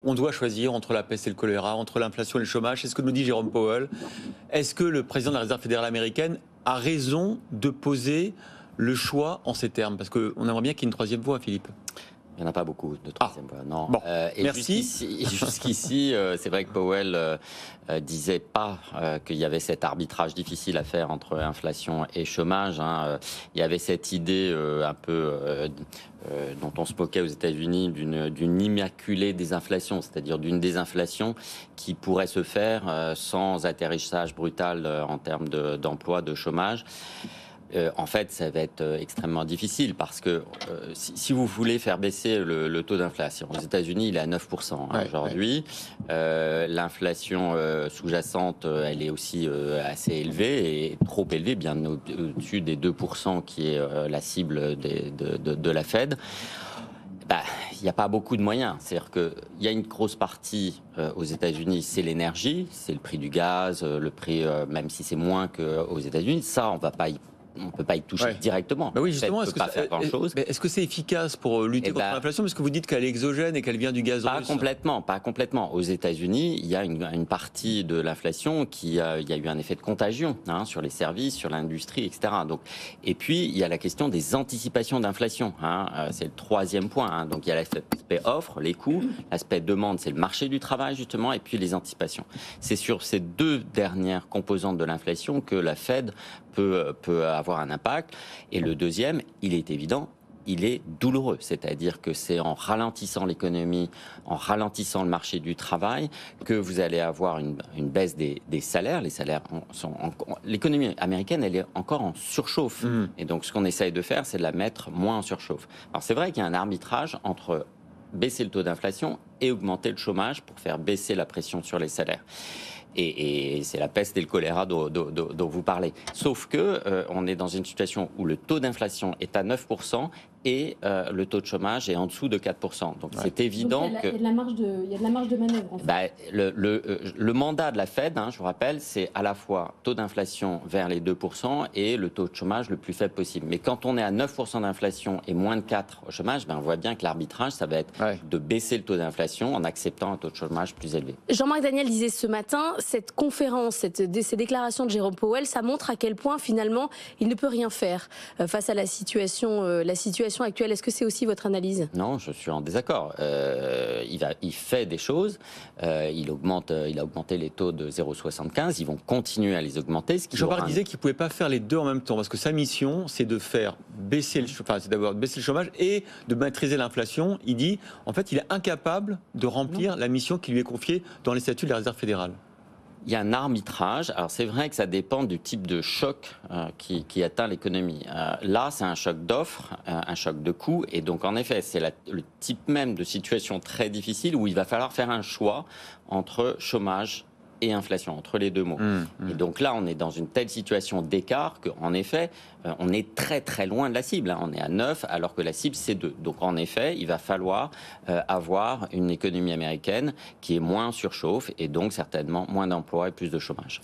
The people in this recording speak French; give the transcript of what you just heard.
on doit choisir entre la peste et le choléra, entre l'inflation et le chômage. C'est ce que nous dit Jérôme Powell. Est-ce que le président de la Réserve fédérale américaine a raison de poser le choix en ces termes? Parce qu'on aimerait bien qu'il y ait une troisième voie, Philippe. Il n'y en a pas beaucoup de troisième voie, non. Bon, et merci. Jusqu'ici, c'est vrai que Powell disait pas qu'il y avait cet arbitrage difficile à faire entre inflation et chômage. Il y avait cette idée un peu dont on se moquait aux États-Unis d'une immaculée désinflation, c'est-à-dire d'une désinflation qui pourrait se faire sans atterrissage brutal en termes d'emploi, de chômage. En fait, ça va être extrêmement difficile parce que si vous voulez faire baisser le taux d'inflation, aux États-Unis, il est à 9% aujourd'hui. L'inflation sous-jacente, elle est aussi assez élevée et trop élevée, bien au-dessus des 2% qui est la cible de la Fed. Il n'y a pas beaucoup de moyens. C'est-à-dire qu'il y a une grosse partie aux États-Unis, c'est l'énergie, c'est le prix du gaz, le prix, même si c'est moins qu'aux États-Unis. Ça, on ne peut pas y toucher directement. Oui, justement, est-ce que c'est efficace pour lutter contre l'inflation? Parce que vous dites qu'elle est exogène et qu'elle vient du gaz russe. Pas complètement. Aux États-Unis, il y a une partie de l'inflation il y a eu un effet de contagion sur les services, sur l'industrie, etc. Donc, et puis, il y a la question des anticipations d'inflation. C'est le troisième point. Donc, il y a l'aspect offre, les coûts. L'aspect demande, c'est le marché du travail, justement, et puis les anticipations. C'est sur ces deux dernières composantes de l'inflation que la Fed peut avoir un impact. Et le deuxième, il est évident, il est douloureux. C'est-à-dire que c'est en ralentissant l'économie, en ralentissant le marché du travail, que vous allez avoir une baisse des salaires. Les salaires l'économie américaine, elle est encore en surchauffe. Et donc, ce qu'on essaye de faire, c'est de la mettre moins en surchauffe. Alors, c'est vrai qu'il y a un arbitrage entre baisser le taux d'inflation et augmenter le chômage pour faire baisser la pression sur les salaires. Et c'est la peste et le choléra dont vous parlez. Sauf que on est dans une situation où le taux d'inflation est à 9% et le taux de chômage est en dessous de 4%. Donc c'est évident qu'il y a de la marge de manœuvre. En fait. Le mandat de la Fed, je vous rappelle, c'est à la fois taux d'inflation vers les 2% et le taux de chômage le plus faible possible. Mais quand on est à 9% d'inflation et moins de 4% au chômage, on voit bien que l'arbitrage, ça va être de baisser le taux d'inflation en acceptant un taux de chômage plus élevé. Jean-Marc Daniel disait ce matin, cette conférence, ces déclarations de Jérôme Powell, ça montre à quel point finalement il ne peut rien faire face à la situation actuelle. Est-ce que c'est aussi votre analyse? Non, je suis en désaccord. Il fait des choses. Il a augmenté les taux de 0,75. Ils vont continuer à les augmenter. Jean-Marc disait qu'il ne pouvait pas faire les deux en même temps parce que sa mission, c'est de faire baisser c'est d'abord baisser le chômage et de maîtriser l'inflation. Il dit, en fait, il est incapable de remplir la mission qui lui est confiée dans les statuts de la Réserve fédérale. Il y a un arbitrage. Alors c'est vrai que ça dépend du type de choc qui atteint l'économie. Là, c'est un choc d'offres, un choc de coûts. Et donc, en effet, c'est le type même de situation très difficile où il va falloir faire un choix entre chômage et inflation, entre les deux mots. Et donc là, on est dans une telle situation d'écart qu'en effet, on est très très loin de la cible. On est à 9 alors que la cible c'est 2. Donc en effet, il va falloir avoir une économie américaine qui est moins en surchauffe et donc certainement moins d'emplois et plus de chômage.